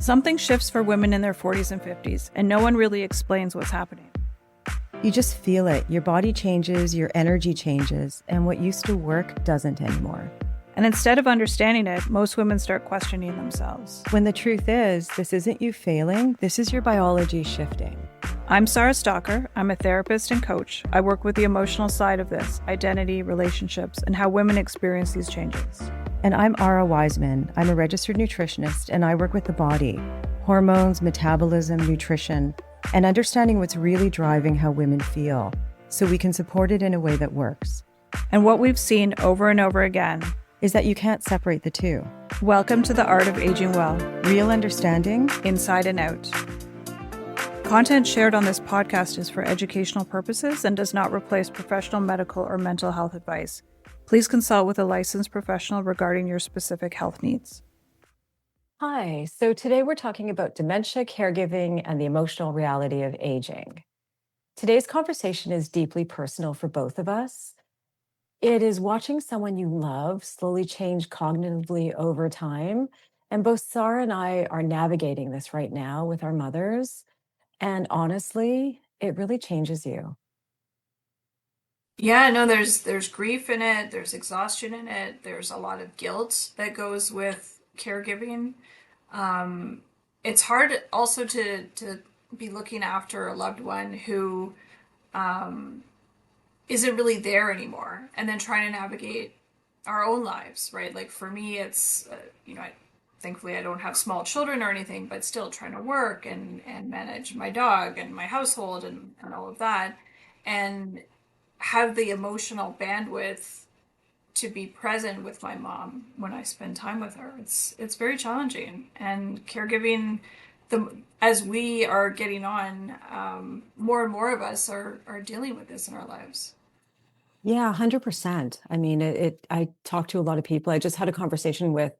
Something shifts for women in their 40s and 50s, and no one really explains what's happening. You just feel it. Your body changes, your energy changes, and what used to work doesn't anymore. And instead of understanding it, most women start questioning themselves. When the truth is, this isn't you failing, this is your biology shifting. I'm Sara Stalker. I'm a therapist and coach. I work with the emotional side of this, identity, relationships, and how women experience these changes. And I'm Wiseman. I'm a registered nutritionist, and I work with the body, hormones, metabolism, nutrition, and understanding what's really driving how women feel, so we can support it in a way that works. And what we've seen over and over again is that you can't separate the two. Welcome to the Art of Aging Well. Real understanding, inside and out. Content shared on this podcast is for educational purposes and does not replace professional medical or mental health advice. Please consult with a licensed professional regarding your specific health needs. Hi, so today we're talking about dementia, caregiving, and the emotional reality of aging. Today's conversation is deeply personal for both of us. It is watching someone you love slowly change cognitively over time. And both Sara and I are navigating this right now with our mothers. And honestly, it really changes you. Yeah, no, there's grief in it, there's exhaustion in it, there's a lot of guilt that goes with caregiving. It's hard also to be looking after a loved one who isn't really there anymore, and then trying to navigate our own lives, right? Like for me, it's thankfully I don't have small children or anything, but still trying to work and manage my dog and my household and all of that, and have the emotional bandwidth to be present with my mom when I spend time with her. It's very challenging, and caregiving, as we are getting on, more and more of us are dealing with this in our lives. Yeah, 100%. I mean, I talk to a lot of people. I just had a conversation with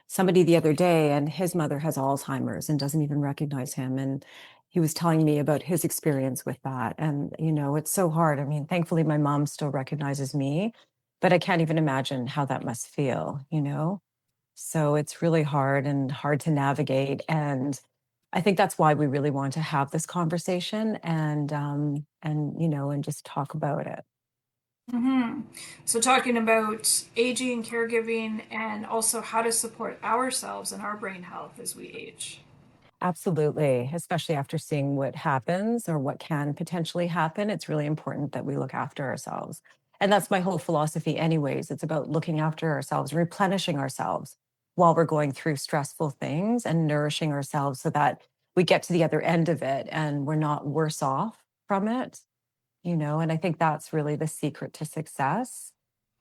somebody the other day, and his mother has Alzheimer's and doesn't even recognize him. And he was telling me about his experience with that. And, it's so hard. I mean, thankfully, my mom still recognizes me, but I can't even imagine how that must feel. So it's really hard and hard to navigate. And I think that's why we really want to have this conversation and just talk about it. Mm-hmm. So talking about aging, caregiving, and also how to support ourselves and our brain health as we age. Absolutely. Especially after seeing what happens or what can potentially happen, it's really important that we look after ourselves. And that's my whole philosophy, anyways. It's about looking after ourselves, replenishing ourselves while we're going through stressful things and nourishing ourselves so that we get to the other end of it and we're not worse off from it. And I think that's really the secret to success.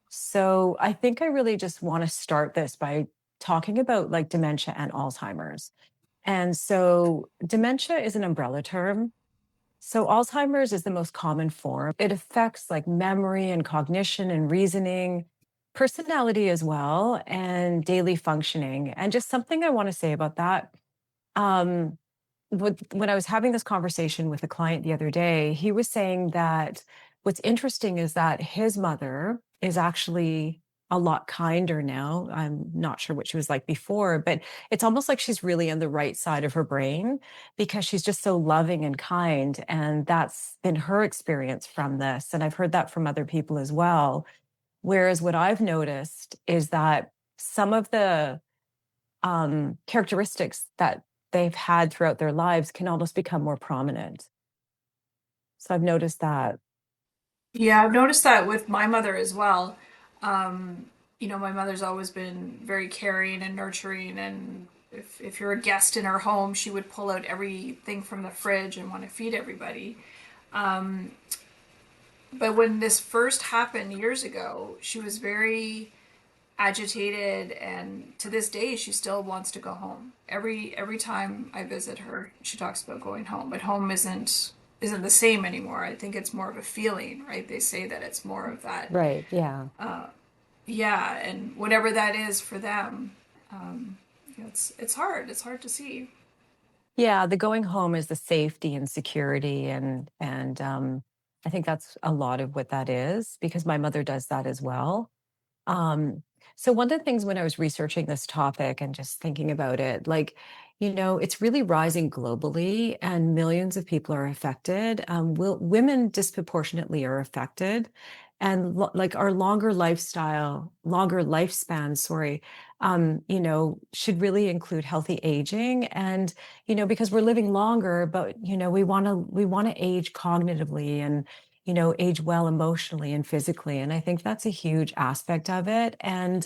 So I think I really just want to start this by talking about like dementia and Alzheimer's. And so dementia is an umbrella term. So Alzheimer's is the most common form. It affects like memory and cognition and reasoning, personality as well, and daily functioning. And just something I want to say about that. Um, when I was having this conversation with a client the other day, he was saying that what's interesting is that his mother is actually a lot kinder now. I'm not sure what she was like before, but it's almost like she's really on the right side of her brain because she's just so loving and kind. And that's been her experience from this. And I've heard that from other people as well. Whereas what I've noticed is that some of the characteristics that they've had throughout their lives can almost become more prominent. So I've noticed that. Yeah, I've noticed that with my mother as well. My mother's always been very caring and nurturing, and if you're a guest in her home, she would pull out everything from the fridge and want to feed everybody. Um, but when this first happened years ago, she was very agitated, and to this day she still wants to go home. Every time I visit her, she talks about going home, but home isn't the same anymore. I think it's more of a feeling, right? They say that it's more of that. Right. Yeah. Yeah, and whatever that is for them, it's hard. It's hard to see. Yeah. The going home is the safety and security, and I think that's a lot of what that is because my mother does that as well. Um, so one of the things when I was researching this topic and just thinking about it, like, It's really rising globally, and millions of people are affected. Women disproportionately are affected, and like our longer lifespan, sorry, should really include healthy aging, and because we're living longer, but we want to age cognitively and age well emotionally and physically, and I think that's a huge aspect of it. And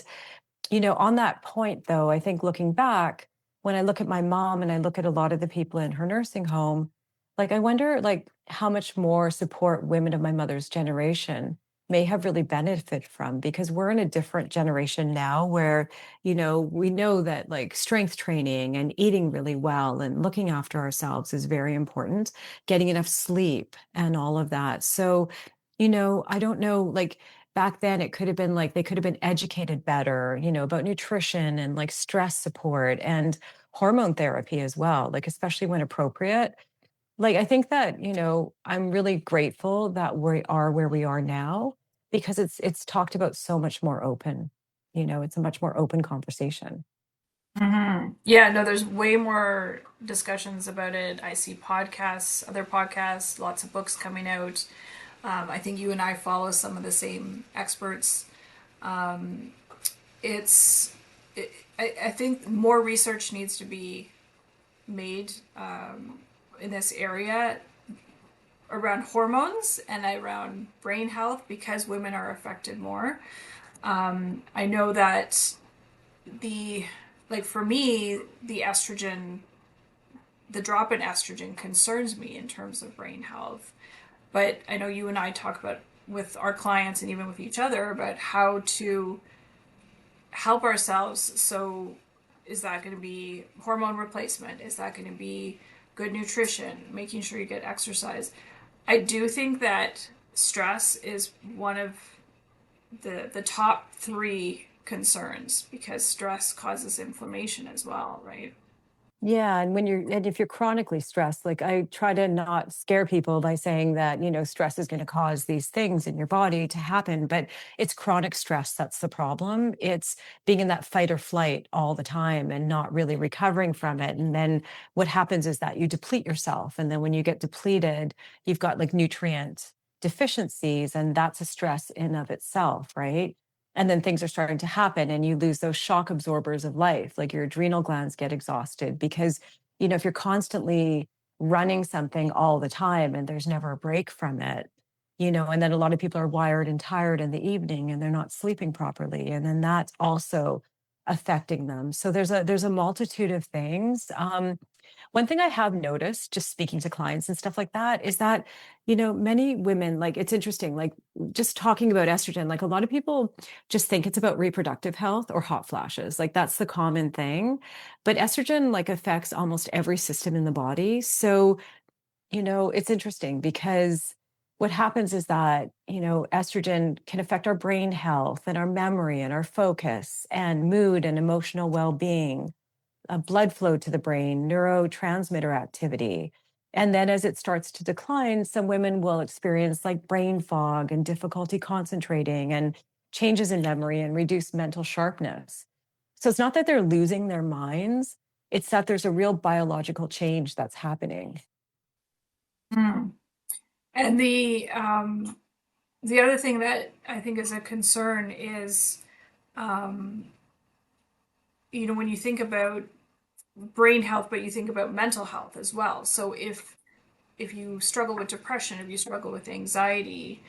on that point, though, I think looking back, when I look at my mom and I look at a lot of the people in her nursing home, like I wonder like how much more support women of my mother's generation may have really benefited from, because we're in a different generation now where, we know that like strength training and eating really well and looking after ourselves is very important, getting enough sleep and all of that. So, I don't know, like back then it could have been like they could have been educated better, about nutrition and like stress support and hormone therapy as well, like especially when appropriate. Like I think that, I'm really grateful that we are where we are now, because it's talked about so much more open. It's a much more open conversation. Yeah, no, there's way more discussions about it. I see podcasts, other podcasts, lots of books coming out. I think you and I follow some of the same experts. It's, I think more research needs to be made in this area around hormones and around brain health because women are affected more. I know that the like for me the estrogen the drop in estrogen concerns me in terms of brain health, but I know you and I talk about with our clients and even with each other about how to help ourselves. So is that going to be hormone replacement? Is that going to be good nutrition, making sure you get exercise? I do think that stress is one of the top three concerns because stress causes inflammation as well, right? Yeah, and if you're chronically stressed, like I try to not scare people by saying that, stress is going to cause these things in your body to happen, but it's chronic stress that's the problem. It's being in that fight or flight all the time and not really recovering from it. And then what happens is that you deplete yourself. And then when you get depleted, you've got like nutrient deficiencies, and that's a stress in of itself, right? And then things are starting to happen and you lose those shock absorbers of life, like your adrenal glands get exhausted because if you're constantly running something all the time and there's never a break from it, and then a lot of people are wired and tired in the evening and they're not sleeping properly, and then that's also affecting them. So there's a multitude of things. One thing I have noticed, just speaking to clients and stuff like that, is that, many women, like, it's interesting, like, just talking about estrogen, like, a lot of people just think it's about reproductive health or hot flashes. Like, that's the common thing. But estrogen, like, affects almost every system in the body. So, it's interesting because what happens is that, estrogen can affect our brain health and our memory and our focus and mood and emotional well being, blood flow to the brain, neurotransmitter activity. And then as it starts to decline, some women will experience like brain fog and difficulty concentrating and changes in memory and reduced mental sharpness. So it's not that they're losing their minds, it's that there's a real biological change that's happening. Mm. And the other thing that I think is a concern is, um, when you think about brain health, but you think about mental health as well. So if you struggle with depression, if you struggle with anxiety,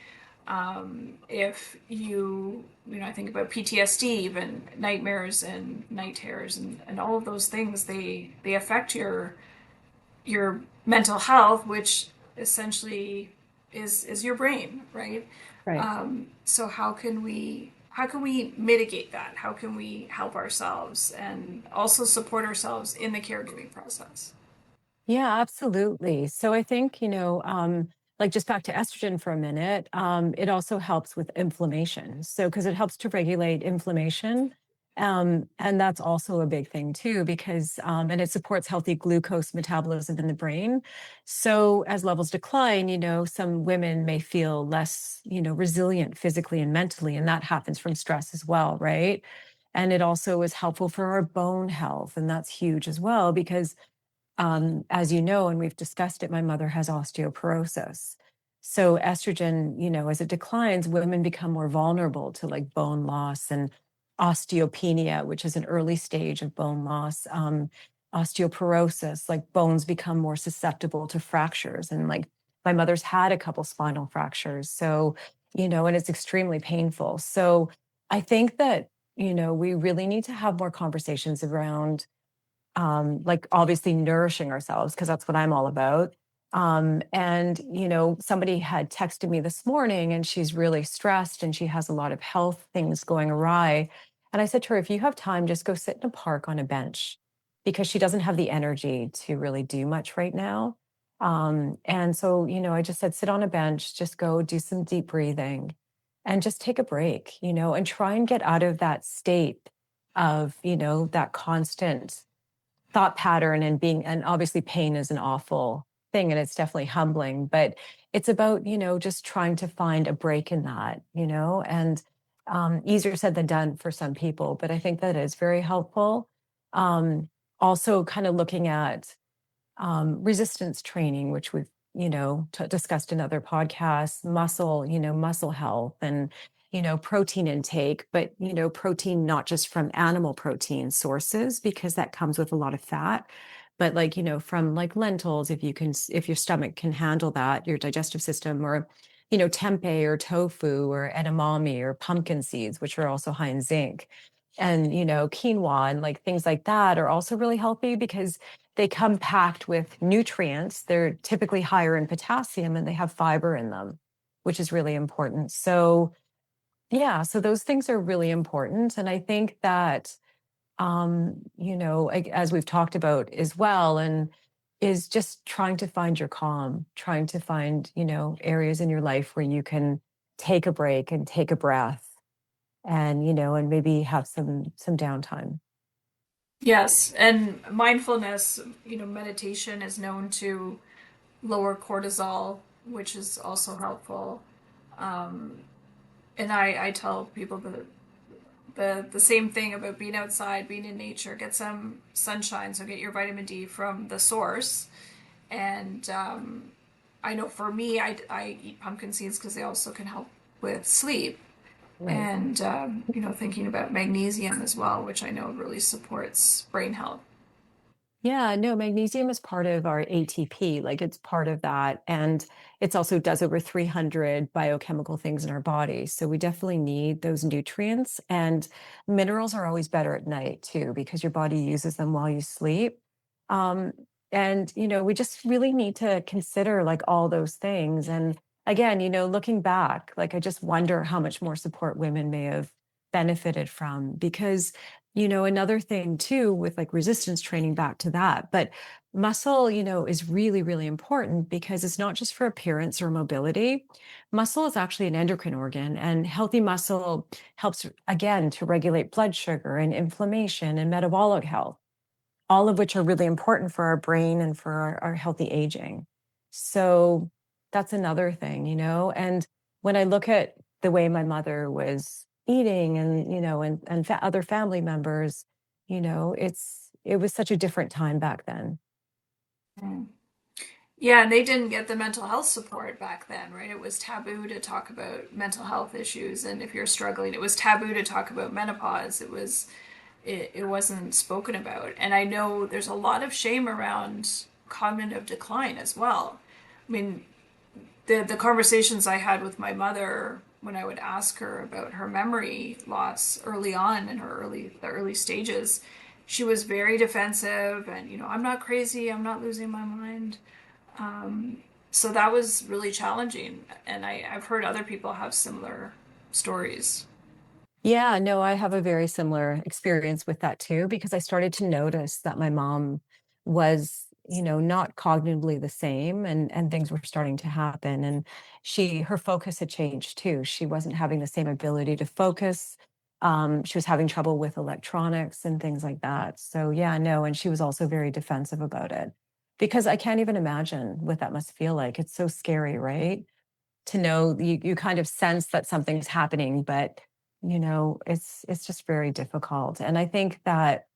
if I think about PTSD, even nightmares and night terrors and all of those things, they affect your mental health, which essentially is your brain, right? Right. So how can we mitigate that? How can we help ourselves and also support ourselves in the caregiving process? Yeah, absolutely. So I think, like just back to estrogen for a minute, it also helps with inflammation. So, because it helps to regulate inflammation. And that's also a big thing too, because, and it supports healthy glucose metabolism in the brain. So, as levels decline, some women may feel less, resilient physically and mentally. And that happens from stress as well, right? And it also is helpful for our bone health. And that's huge as well, because as you know, and we've discussed it, my mother has osteoporosis. So estrogen, as it declines, women become more vulnerable to like bone loss and osteopenia, which is an early stage of bone loss. Osteoporosis, like bones become more susceptible to fractures. And like my mother's had a couple spinal fractures. So, and it's extremely painful. So I think that, we really need to have more conversations around like obviously nourishing ourselves, because that's what I'm all about. And somebody had texted me this morning and she's really stressed and she has a lot of health things going awry. And I said to her, if you have time, just go sit in a park on a bench, because she doesn't have the energy to really do much right now. And so, I just said, sit on a bench, just go do some deep breathing and just take a break, and try and get out of that state of, that constant thought pattern, and obviously pain is an awful thing and it's definitely humbling, but it's about, just trying to find a break in that, and easier said than done for some people, but I think that is very helpful. Also kind of looking at resistance training, which we've discussed in other podcasts, muscle health, and protein intake, but protein not just from animal protein sources, because that comes with a lot of fat, but like from like lentils, if your stomach can handle that, your digestive system, or tempeh or tofu or edamame or pumpkin seeds, which are also high in zinc, and quinoa and like things like that are also really healthy because they come packed with nutrients. They're typically higher in potassium and they have fiber in them, which is really important. So, yeah, so those things are really important. And I think that, as we've talked about as well, and is just trying to find your calm, trying to find, areas in your life where you can take a break and take a breath and, and maybe have some downtime. Yes, and mindfulness, meditation is known to lower cortisol, which is also helpful. And I tell people the same thing about being outside, being in nature, get some sunshine, so get your vitamin D from the source. And I know for me, I eat pumpkin seeds because they also can help with sleep. Right. And thinking about magnesium as well, which I know really supports brain health. Yeah, no, magnesium is part of our ATP, like it's part of that. And it's also does over 300 biochemical things in our body. So we definitely need those nutrients. And minerals are always better at night too, because your body uses them while you sleep. Um, and, we just really need to consider like all those things. And again, looking back, like I just wonder how much more support women may have benefited from, because another thing too, with like resistance training, back to that, but muscle, is really, really important because it's not just for appearance or mobility. Muscle is actually an endocrine organ, and healthy muscle helps, again, to regulate blood sugar and inflammation and metabolic health, all of which are really important for our brain and for our healthy aging. So that's another thing, and when I look at the way my mother was eating and, and other family members, it was such a different time back then. Mm. Yeah, and they didn't get the mental health support back then, right? It was taboo to talk about mental health issues, and if you're struggling, it was taboo to talk about menopause. It wasn't spoken about. And I know there's a lot of shame around cognitive decline as well. I mean, the conversations I had with my mother when I would ask her about her memory loss early on in the early stages, she was very defensive and, I'm not crazy, I'm not losing my mind. So that was really challenging. And I've heard other people have similar stories. Yeah, no, I have a very similar experience with that too, because I started to notice that my mom was, not cognitively the same, and things were starting to happen. And her focus had changed too. She wasn't having the same ability to focus. She was having trouble with electronics and things like that. So yeah, no, and she was also very defensive about it, because I can't even imagine what that must feel like. It's so scary, right? To know you kind of sense that something's happening, but It's just very difficult. And I think that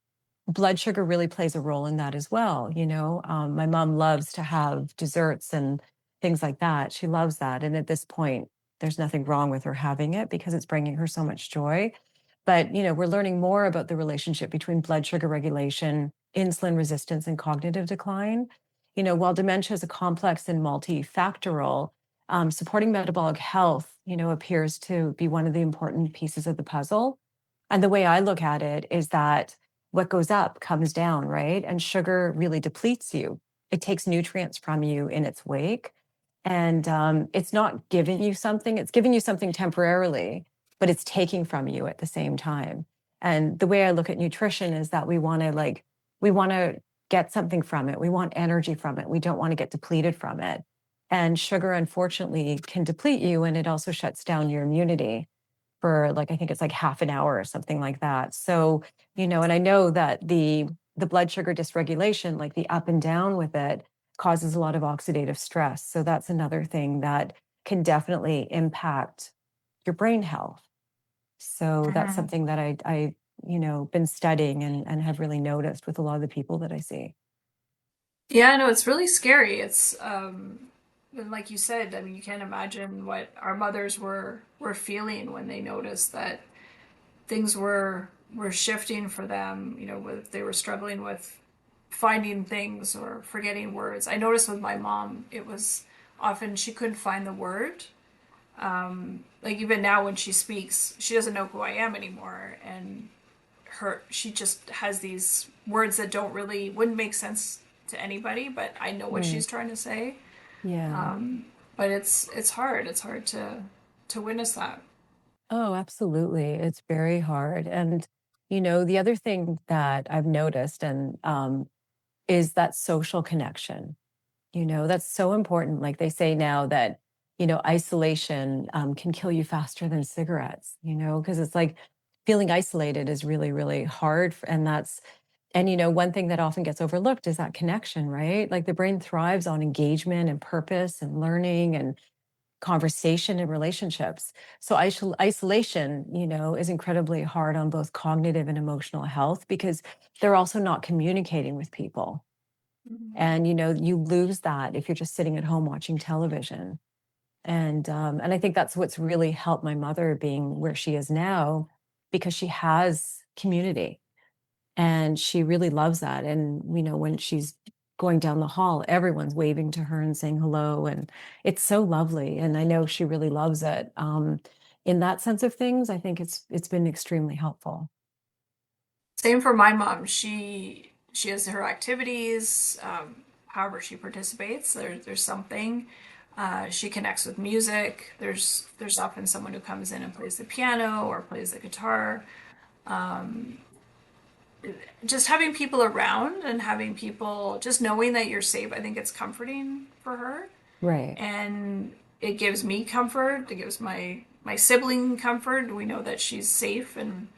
blood sugar really plays a role in that as well. My mom loves to have desserts and things like that. She loves that. And at this point, there's nothing wrong with her having it because it's bringing her so much joy. But, we're learning more about the relationship between blood sugar regulation, insulin resistance, and cognitive decline. While dementia is a complex and multifactorial, supporting metabolic health, appears to be one of the important pieces of the puzzle. And the way I look at it is that what goes up comes down, right? And sugar really depletes you. It takes nutrients from you in its wake. And it's not giving you something, it's giving you something temporarily, but it's taking from you at the same time. And the way I look at nutrition is that we want to get something from it. We want energy from it. We don't want to get depleted from it. And sugar, unfortunately, can deplete you, and it also shuts down your immunity for like, I think it's like half an hour or something like that. So, and I know that the blood sugar dysregulation, like the up and down with it, causes a lot of oxidative stress. So that's another thing that can definitely impact your brain health. So that's Hmm. something that I been studying and have really noticed with a lot of the people that I see. Yeah, no, it's really scary. It's and like you said, I mean, you can't imagine what our mothers were feeling when they noticed that things were shifting for them. With they were struggling with finding things or forgetting words. I noticed with my mom, it was often she couldn't find the word. Like even now when she speaks, she doesn't know who I am anymore, and she just has these words that don't really wouldn't make sense to anybody, but I know what Right. she's trying to say. Yeah. But it's hard. It's hard to witness that. Oh, absolutely. It's very hard. And, the other thing that I've noticed is that social connection. That's so important. Like they say now that, isolation can kill you faster than cigarettes, because it's like feeling isolated is really, really hard. And, one thing that often gets overlooked is that connection, right? Like the brain thrives on engagement and purpose and learning and conversation and relationships. So isolation, is incredibly hard on both cognitive and emotional health because they're also not communicating with people. Mhm. And you lose that if you're just sitting at home watching television. And I think that's what's really helped my mother being where she is now, because she has community and she really loves that. And when she's going down the hall, everyone's waving to her and saying hello, and it's so lovely. And I know she really loves it. In that sense of things, I think it's been extremely helpful. Same for my mom. She has her activities. However she participates, there's something. She connects with music. There's often someone who comes in and plays the piano or plays the guitar. Just having people around and having people just knowing that you're safe, I think it's comforting for her. Right. And it gives me comfort. It gives my sibling comfort. We know that she's safe and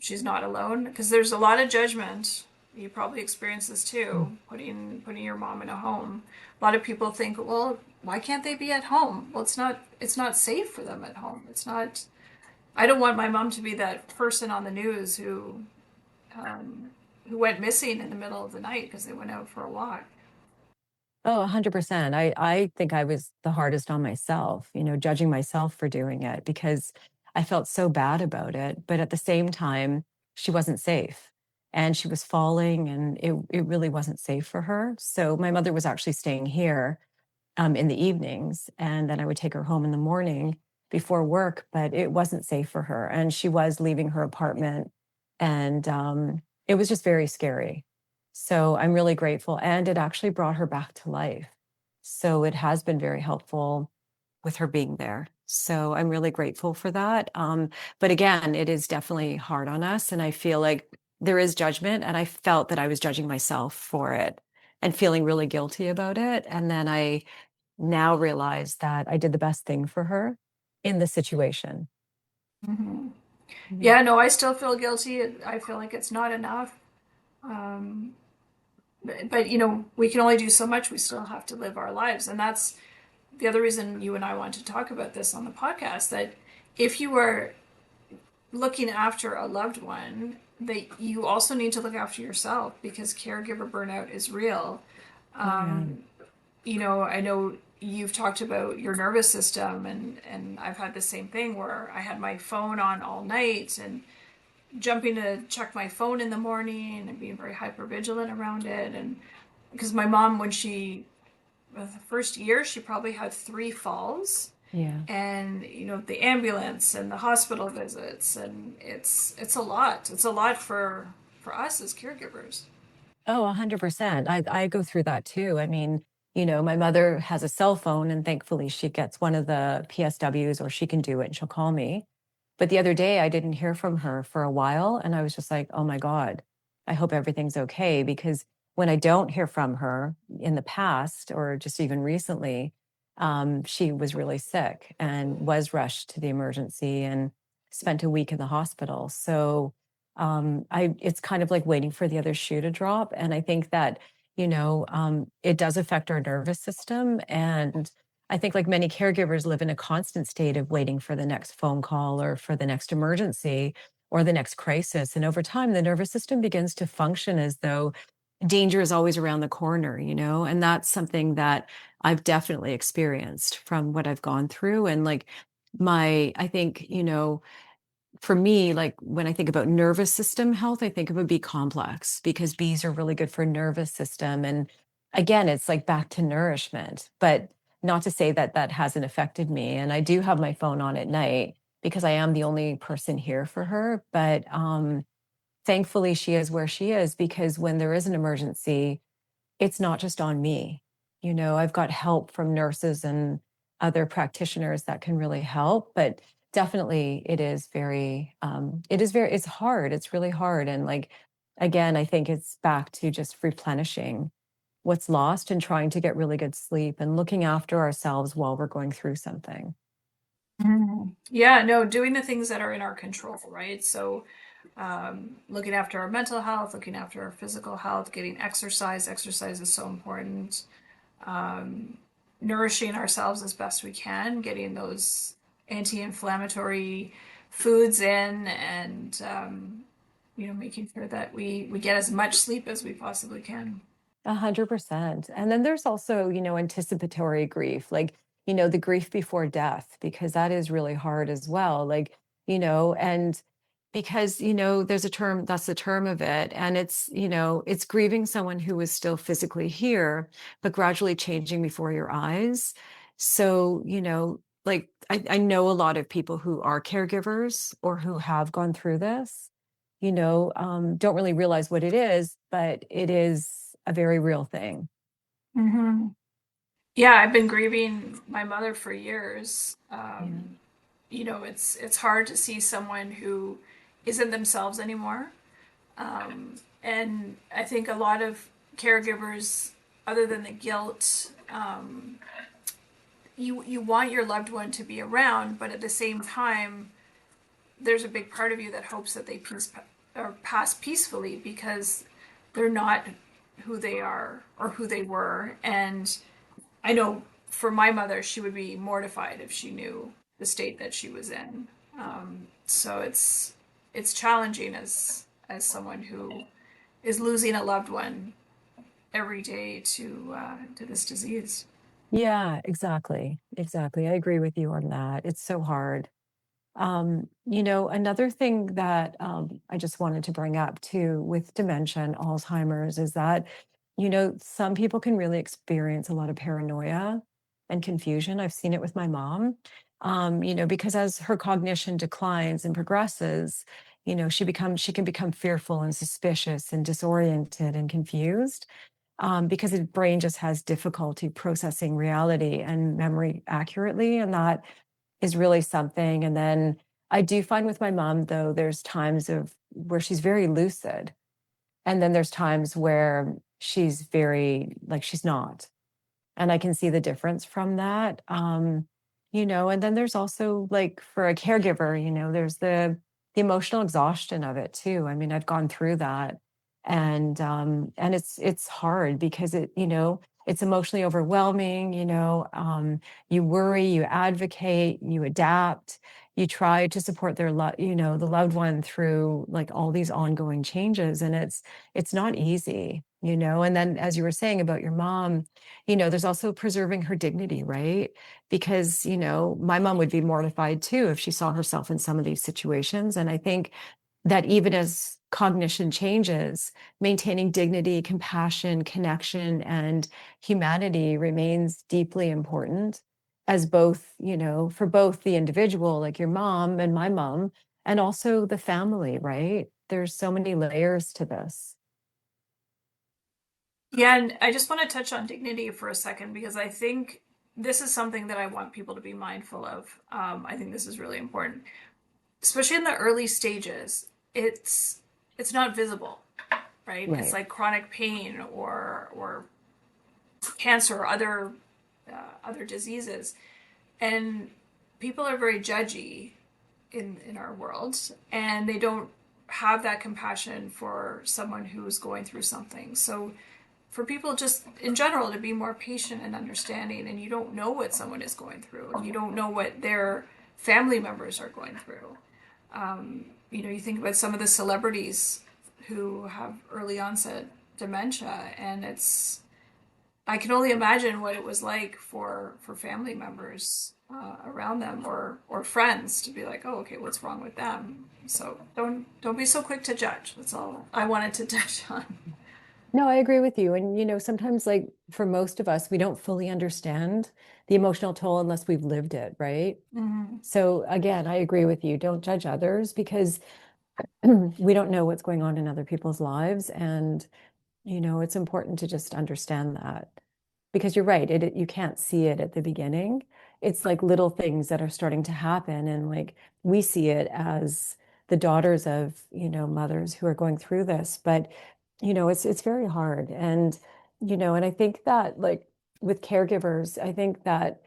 she's not alone because there's a lot of judgment. You probably experience this Mm. too, putting your mom in a home. A lot of people think, well, why can't they be at home? Well, it's not safe for them at home. It's not. I don't want my mom to be that person on the news um, who went missing in the middle of the night because they went out for a walk. Oh, 100%. I think I was the hardest on myself, judging myself for doing it because I felt so bad about it. But at the same time, she wasn't safe and she was falling, and it really wasn't safe for her. So my mother was actually staying here in the evenings, and then I would take her home in the morning before work, but it wasn't safe for her. And she was leaving her apartment, and it was just very scary. So I'm really grateful. And it actually brought her back to life. So it has been very helpful with her being there. So I'm really grateful for that. But again, it is definitely hard on us. And I feel like there is judgment. And I felt that I was judging myself for it and feeling really guilty about it. And then I now realize that I did the best thing for her in the situation. Hmm. Yeah. Yeah, no, I still feel guilty. I feel like it's not enough. Um, but we can only do so much. We still have to live our lives, and that's the other reason you and I want to talk about this on the podcast. That if you are looking after a loved one, that you also need to look after yourself because caregiver burnout is real. Oh, yeah. I know you've talked about your nervous system, and I've had the same thing where I had my phone on all night and jumping to check my phone in the morning and being very hyper vigilant around it. And because my mom, when she the first year, she probably had 3 falls, Yeah. and the ambulance and the hospital visits, and it's a lot. It's a lot for us as caregivers. Oh, 100%. I go through that too. I mean, my mother has a cell phone and thankfully she gets one of the PSWs or she can do it and she'll call me. But the other day I didn't hear from her for a while and I was just like, "Oh my God, I hope everything's okay." Because when I don't hear from her in the past or just even recently, she was really sick and was rushed to the emergency and spent a week in the hospital. So I it's kind of like waiting for the other shoe to drop. And I think that, it does affect our nervous system. And I think like many caregivers live in a constant state of waiting for the next phone call or for the next emergency or the next crisis. And over time, the nervous system begins to function as though danger is always around the corner, and that's something that I've definitely experienced from what I've gone through. And like I think, for me, like when I think about nervous system health, I think of a B complex because Bs are really good for nervous system. And again, it's like back to nourishment, but not to say that that hasn't affected me. And I do have my phone on at night because I am the only person here for her. But thankfully, she is where she is because when there is an emergency, it's not just on me. I've got help from nurses and other practitioners that can really help, but definitely it's hard. It's really hard. And like, again, I think it's back to just replenishing what's lost and trying to get really good sleep and looking after ourselves while we're going through something. Mhm. Yeah, no, doing the things that are in our control, right? So, looking after our mental health, looking after our physical health, getting exercise. Exercise is so important. Um, Nourishing ourselves as best we can, getting those anti-inflammatory foods in, and making sure that we get as much sleep as we possibly can. 100%. And then there's also, anticipatory grief, like, the grief before death, because that is really hard as well. Like, and because, there's a term, that's the term of it. And it's grieving someone who is still physically here, but gradually changing before your eyes. So, like I know a lot of people who are caregivers or who have gone through this don't really realize what it is, but it is a very real thing. Hmm. Yeah, I've been grieving my mother for years. Yeah. It's hard to see someone who isn't themselves anymore. And I think a lot of caregivers, other than the guilt, you want your loved one to be around, but at the same time, there's a big part of you that hopes that they pass peacefully because they're not who they are or who they were. And I know for my mother, she would be mortified if she knew the state that she was in. So it's challenging as someone who is losing a loved one every day to this disease. Yeah, exactly. Exactly. I agree with you on that. It's so hard. Another thing that I just wanted to bring up too with dementia and Alzheimer's is that, some people can really experience a lot of paranoia and confusion. I've seen it with my mom, because as her cognition declines and progresses, she can become fearful and suspicious and disoriented and confused because the brain just has difficulty processing reality and memory accurately. And that is really something. And then I do find with my mom, though, there's times of where she's very lucid. And then there's times where she's very like she's not. And I can see the difference from that. And then there's also like for a caregiver, there's the emotional exhaustion of it too. I mean, I've gone through that. And it's hard because it's emotionally overwhelming, you worry, you advocate, you adapt, you try to support their the loved one through like all these ongoing changes, and it's not easy, and then as you were saying about your mom, there's also preserving her dignity, right? Because my mom would be mortified too if she saw herself in some of these situations, and I think that even as cognition changes, maintaining dignity, compassion, connection, and humanity remains deeply important as both, for both the individual, like your mom and my mom, and also the family, right? There's so many layers to this. Yeah, and I just want to touch on dignity for a second because I think this is something that I want people to be mindful of. I think this is really important, especially in the early stages. It's not visible, right? It's Right. like chronic pain or cancer or other diseases, and people are very judgy in our world, and they don't have that compassion for someone who's going through something. So for people just in general to be more patient and understanding, and you don't know what someone is going through and you don't know what their family members are going through. You think about some of the celebrities who have early onset dementia, and I can only imagine what it was like for family members around them or friends to be like, oh, okay, what's wrong with them? So don't be so quick to judge. That's all I wanted to touch on. No, I agree with you. And, sometimes, like for most of us, we don't fully understand the emotional toll unless we've lived it, right? Mm-hmm. So, again, I agree with you. Don't judge others because we don't know what's going on in other people's lives. And it's important to just understand that because you're right. You can't see it at the beginning. It's like little things that are starting to happen. And like we see it as the daughters of, mothers who are going through this. But, it's very hard. And I think that like with caregivers, I think that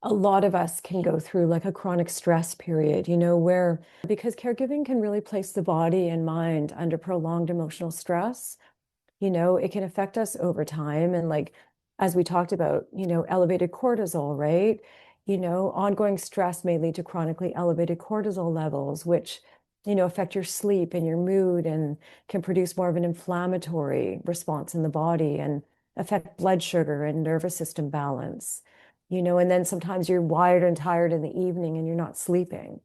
a lot of us can go through like a chronic stress period, where because caregiving can really place the body and mind under prolonged emotional stress, it can affect us over time. And like, as we talked about, elevated cortisol, right? Ongoing stress may lead to chronically elevated cortisol levels, which, affect your sleep and your mood and can produce more of an inflammatory response in the body and affect blood sugar and nervous system balance, and then sometimes you're wired and tired in the evening and you're not sleeping.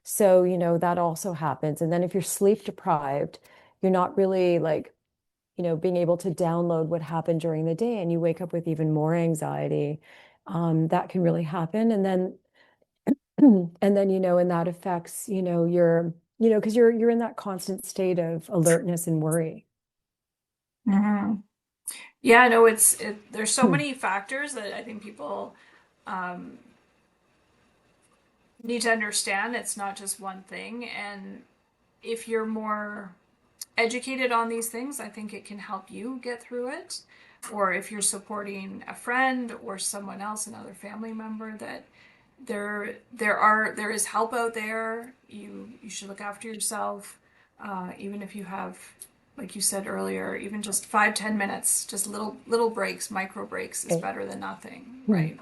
So, that also happens. And then if you're sleep deprived, you're not really like being able to download what happened during the day and you wake up with even more anxiety. That can really happen. And then, and then, and that affects, because you're in that constant state of alertness and worry. Mm-hmm. Yeah, no, there's so many factors that I think people um, need to understand. It's not just one thing. And if you're more educated on these things, I think it can help you get through it. Or if you're supporting a friend or someone else, another family member, that there is help out there. You should look after yourself, even if you have, like you said earlier, even just 5-10 minutes, just little breaks, micro breaks is Right. better than nothing, Hmm. right?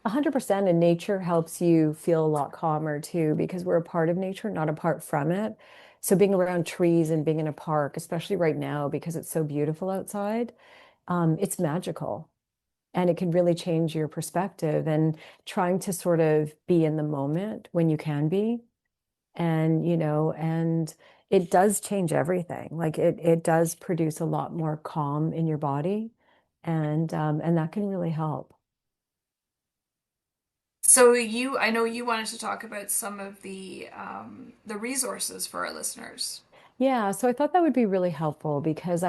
100%. And nature helps you feel a lot calmer too, because we're a part of nature, not apart from it. So being around trees and being in a park, especially right now, because it's so beautiful outside, it's magical. And it can really change your perspective and trying to sort of be in the moment when you can be. And, and it does change everything. Like it does produce a lot more calm in your body. And that can really help. So I know you wanted to talk about some of the resources for our listeners. Yeah, so I thought that would be really helpful because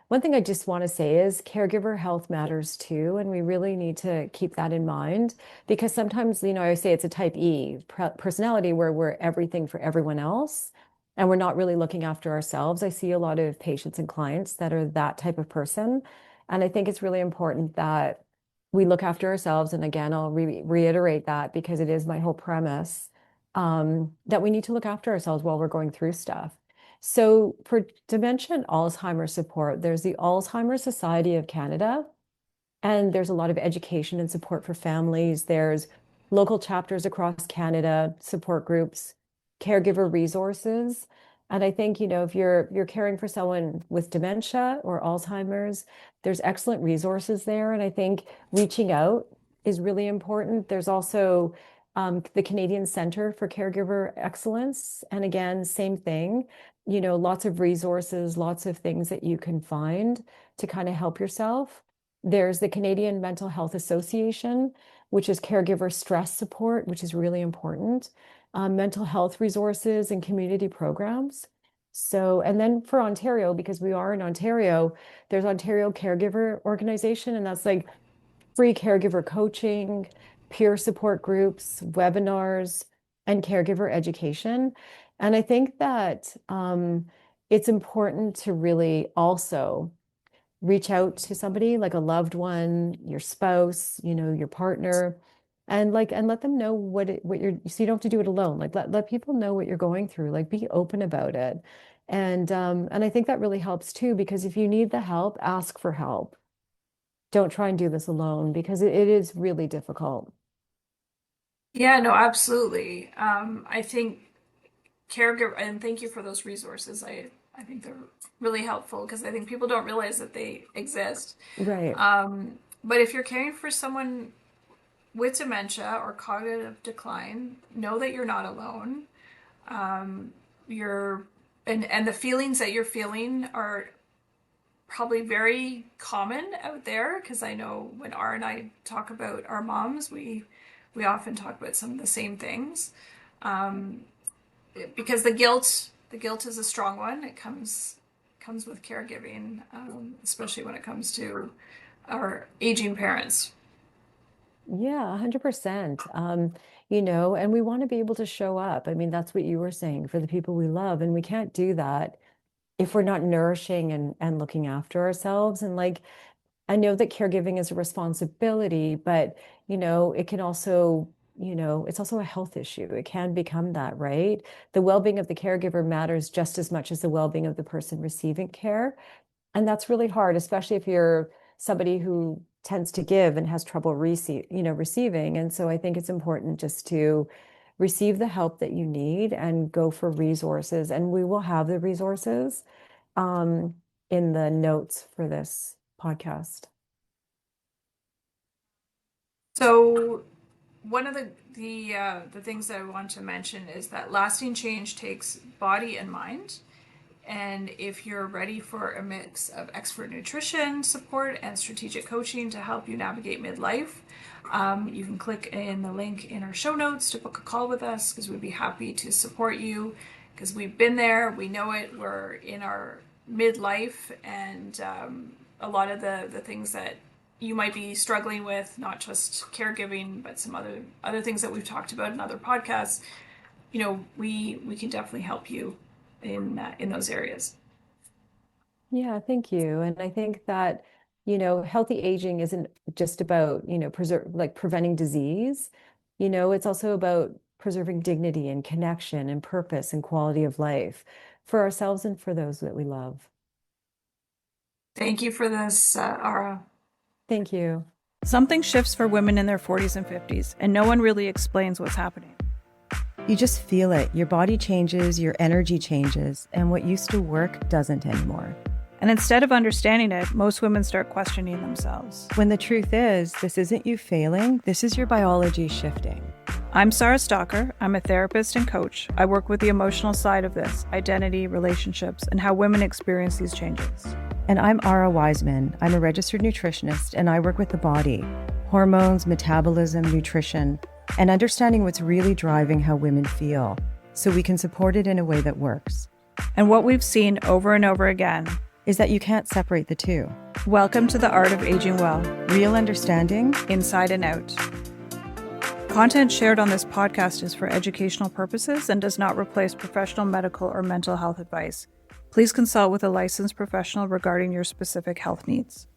one thing I just want to say is caregiver health matters too, and we really need to keep that in mind because sometimes, I say it's a type E personality where we're everything for everyone else and we're not really looking after ourselves. I see a lot of patients and clients that are that type of person, and I think it's really important that we look after ourselves. And again, I'll reiterate that because it is my whole premise that we need to look after ourselves while we're going through stuff. So for dementia and Alzheimer's support, there's the Alzheimer's Society of Canada, and there's a lot of education and support for families. There's local chapters across Canada, support groups, caregiver resources. And I think, if you're caring for someone with dementia or Alzheimer's, there's excellent resources there. And I think reaching out is really important. There's also the Canadian Centre for Caregiver Excellence. And again, same thing, lots of resources, lots of things that you can find to kind of help yourself. There's the Canadian Mental Health Association, which is caregiver stress support, which is really important, mental health resources and community programs. So, and then for Ontario, because we are in Ontario, there's Ontario Caregiver Organization, and that's like free caregiver coaching, peer support groups, webinars, and caregiver education. And I think that it's important to really also reach out to somebody like a loved one, your spouse, your partner, and let them know what you're, so you don't have to do it alone. Like let people know what you're going through, like be open about it. And I think that really helps too, because if you need the help, ask for help. Don't try and do this alone because it is really difficult. Yeah, no, absolutely. I think caregiver, and thank you for those resources. I think they're really helpful because I think people don't realize that they exist. Right. But if you're caring for someone with dementia or cognitive decline, know that you're not alone. You're and the feelings that you're feeling are probably very common out there because I know when R and I talk about our moms, we often talk about some of the same things. Because the guilt is a strong one. It comes with caregiving, especially when it comes to our aging parents. Yeah, 100%. And we want to be able to show up. I mean, that's what you were saying for the people we love. And we can't do that if we're not nourishing and looking after ourselves. And like, I know that caregiving is a responsibility, but it can also, it's also a health issue. It can become that, right? The well-being of the caregiver matters just as much as the well-being of the person receiving care. And that's really hard, especially if you're somebody who tends to give and has trouble receiving. And so I think it's important just to receive the help that you need and go for resources. And we will have the resources um, in the notes for this podcast. So one of the things that I want to mention is that lasting change takes body and mind. And if you're ready for a mix of expert nutrition support and strategic coaching to help you navigate midlife, you can click in the link in our show notes to book a call with us because we'd be happy to support you because we've been there, we know it, we're in our midlife, and a lot of the things that you might be struggling with, not just caregiving, but some other things that we've talked about in other podcasts, we can definitely help you in those areas. Yeah, thank you. And I think that, healthy aging isn't just about, preventing disease. It's also about preserving dignity and connection and purpose and quality of life for ourselves and for those that we love. Thank you for this, Ara. Thank you. Something shifts for women in their 40s and 50s, and no one really explains what's happening. You just feel it. Your body changes, your energy changes, and what used to work doesn't anymore. And instead of understanding it, most women start questioning themselves. When the truth is, this isn't you failing, this is your biology shifting. I'm Sara Stalker. I'm a therapist and coach. I work with the emotional side of this, identity, relationships, and how women experience these changes. And I'm Ara Wiseman. I'm a registered nutritionist, and I work with the body, hormones, metabolism, nutrition, and understanding what's really driving how women feel, so we can support it in a way that works. And what we've seen over and over again is that you can't separate the two. Welcome to the Art of Aging Well. Real understanding, inside and out. Content shared on this podcast is for educational purposes and does not replace professional medical or mental health advice. Please consult with a licensed professional regarding your specific health needs.